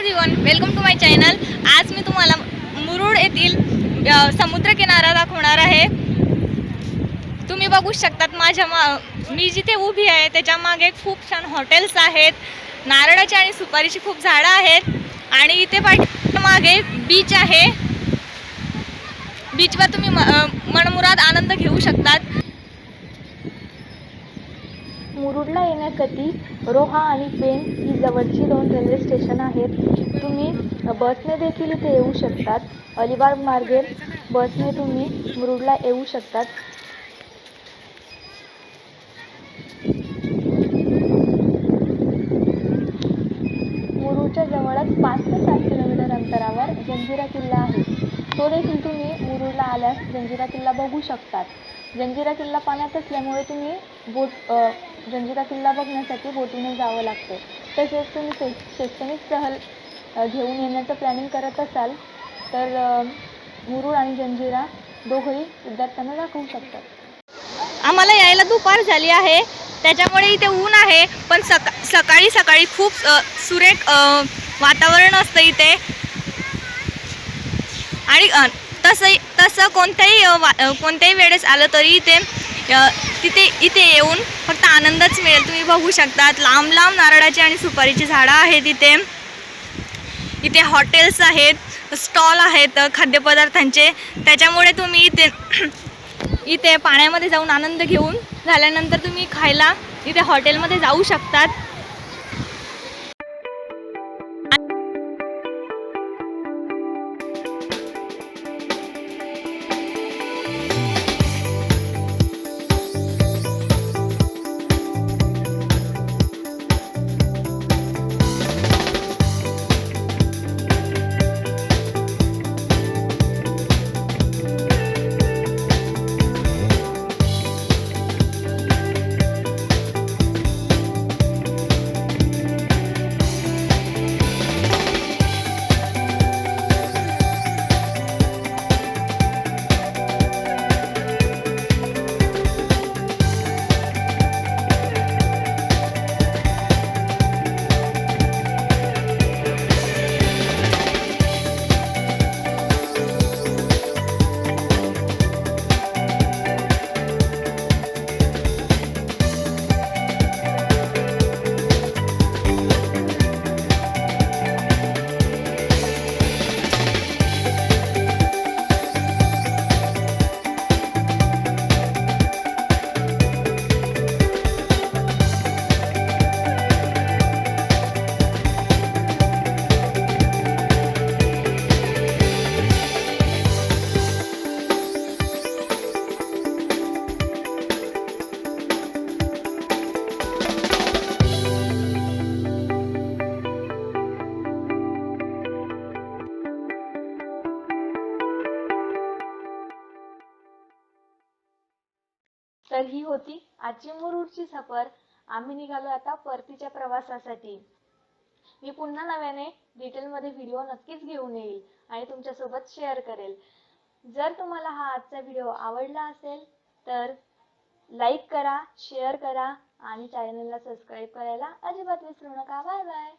Everyone, welcome to my channel. आज मी तुम्हाला मुरुड येथील समुद्रकिनारा दाखवणार आहे। तुम्ही बघू शकतात मी जिथे उभी आहे त्याच्या मागे खूप छान हॉटेल्स आहेत, नारळाची आणि सुपारीची खूप झाडं आहेत आणि इथे मागे बीच आहे। बीचवर तुम्ही मनमुराद आनंद घेऊ शकतात। मुरुडला येण्यासाठी रोहा आणि पेण ही जवळची 2 रेल्वे स्टेशन आहेत। तुम्ही बसने देखील इथे येऊ शकतात। अलिबाग मार्गे बसने तुम्ही मुरुडला येऊ शकतात। मुरुडच्या जवळच 5 ते 7 किलोमीटर अंतरावर जंजिरा किल्ला आहे। तो देखील तुम्ही मुरुडला आल्यास जंजिरा किल्ला बघू शकतात। जंजिरा किल्ला पाण्यात असल्यामुळे तुम्ही जंजिरा किल्ला बघण्यासाठी बोटीने जावं लागतं। तसेच तुम्ही शैक्षणिक सहल घेऊन येण्याचं प्लॅनिंग करत असाल तर मुरुड आणि जंजिरा दोघंही विद्यार्थ्यांना दाखवू शकतात। आम्हाला यायला दुपार झाली आहे, त्याच्यामुळे इथे ऊन आहे, पण सकाळी खूप सुरेख वातावरण असतं इथे। आणि तसं कोणत्याही वेळेस आलं तरी इथे येऊन फक्त आनंदच मिळेल। तुम्ही बघू शकतात लांब लांब नारळाची आणि सुपारीची झाडं आहेत इथे हॉटेल्स आहेत, स्टॉल आहेत खाद्यपदार्थांचे। त्याच्यामुळे तुम्ही इथे पाण्यामध्ये जाऊन आनंद घेऊन झाल्यानंतर तुम्ही खायला इथे हॉटेलमध्ये जाऊ शकतात। तर ही होती आजची मुरुडची सफर। आम्ही निघालो आता परतीच्या प्रवासासाठी। मी पुन्हा नव्याने डिटेलमध्ये व्हिडिओ नक्कीच घेऊन येईल आणि तुमच्यासोबत शेअर करेल। जर तुम्हाला हा आजचा व्हिडिओ आवडला असेल तर लाईक करा, शेअर करा आणि चॅनलला सबस्क्राईब करायला अजिबात विसरू नका। Bye bye.